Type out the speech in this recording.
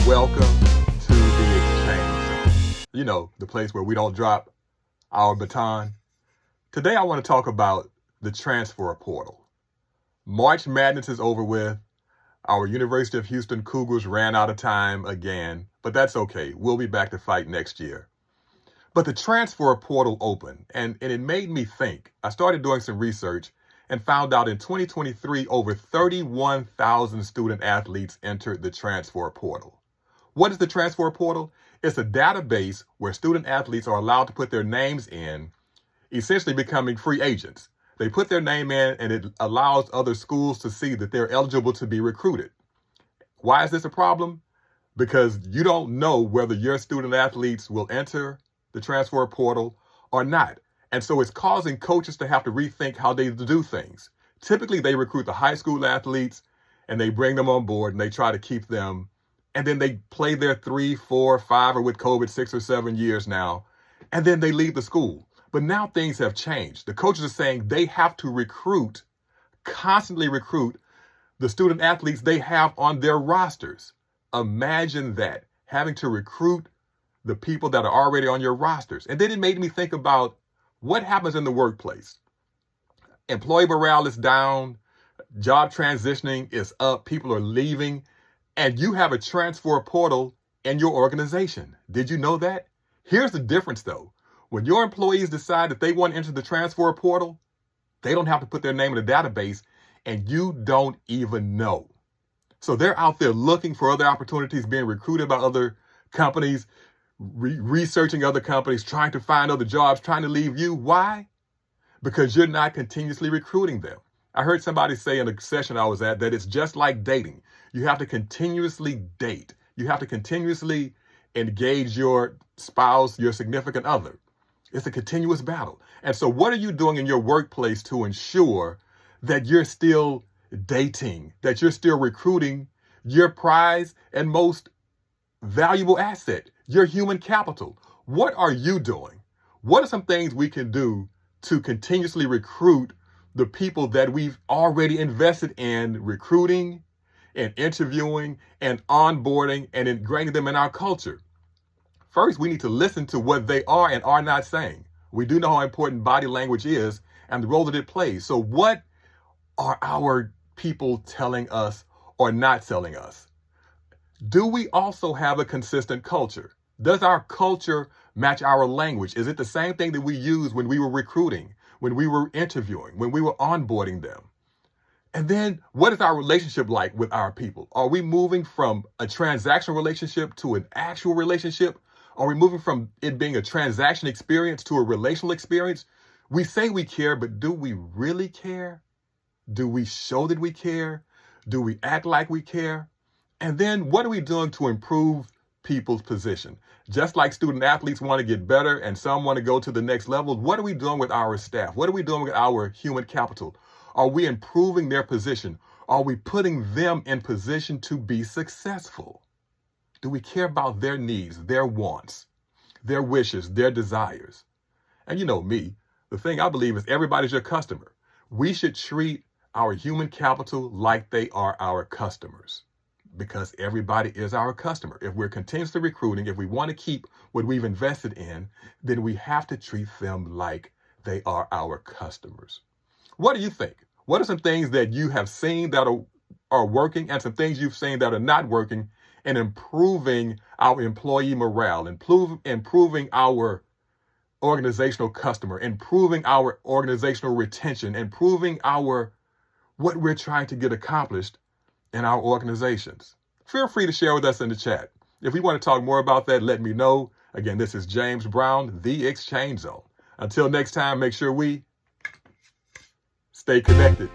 Welcome to the Exchange Zone. You know, the place where we don't drop our baton. Today I want to talk about the transfer portal. March Madness is over with. Our University of Houston Cougars ran out of time again, but that's okay. We'll be back to fight next year. But the transfer portal opened, and it made me think. I started doing some research and found out in 2023, over 31,000 student athletes entered the transfer portal. What is the transfer portal? It's a database where student athletes are allowed to put their names in, essentially becoming free agents. They put their name in, and it allows other schools to see that they're eligible to be recruited. Why is this a problem? Because you don't know whether your student athletes will enter the transfer portal or not. And so it's causing coaches to have to rethink how they do things. Typically, they recruit the high school athletes and they bring them on board and they try to keep them. And then they play their 3, 4, 5, or with COVID, 6 or 7 years now. And then they leave the school. But now things have changed. The coaches are saying they have to constantly recruit the student athletes they have on their rosters. Imagine that, having to recruit the people that are already on your rosters. And then it made me think about what happens in the workplace. Employee morale is down, job transitioning is up, people are leaving, and you have a transfer portal in your organization. Did you know that? Here's the difference though. When your employees decide that they want to enter the transfer portal, they don't have to put their name in a database, and you don't even know. So they're out there looking for other opportunities, being recruited by other companies, researching other companies, trying to find other jobs, trying to leave you. Why? Because you're not continuously recruiting them. I heard somebody say in a session I was at that it's just like dating. You have to continuously date. You have to continuously engage your spouse, your significant other. It's a continuous battle. And so what are you doing in your workplace to ensure that you're still dating, that you're still recruiting your prize and most valuable asset, your human capital? What are you doing? What are some things we can do to continuously recruit the people that we've already invested in recruiting and interviewing and onboarding and ingraining them in our culture? First, we need to listen to what they are and are not saying. We do know how important body language is and the role that it plays. So what are our people telling us or not telling us? Do we also have a consistent culture? Does our culture match our language? Is it the same thing that we used when we were recruiting, when we were interviewing, when we were onboarding them? And then what is our relationship like with our people? Are we moving from a transactional relationship to an actual relationship? Are we moving from it being a transaction experience to a relational experience? We say we care, but do we really care? Do we show that we care? Do we act like we care? And then what are we doing to improve people's position? Just like student athletes want to get better and some want to go to the next level, what are we doing with our staff? What are we doing with our human capital? Are we improving their position? Are we putting them in position to be successful? Do we care about their needs, their wants, their wishes, their desires? And you know me, the thing I believe is everybody's your customer. We should treat our human capital like they are our customers, because everybody is our customer. If we're continuously recruiting, if we want to keep what we've invested in, then we have to treat them like they are our customers. What do you think? What are some things that you have seen that are working and some things you've seen that are not working and improving our employee morale, improving our organizational customer, improving our organizational retention, improving what we're trying to get accomplished in our organizations? Feel free to share with us in the chat. If we want to talk more about that, let me know. Again, this is James Brown, The Exchange Zone. Until next time, make sure we stay connected.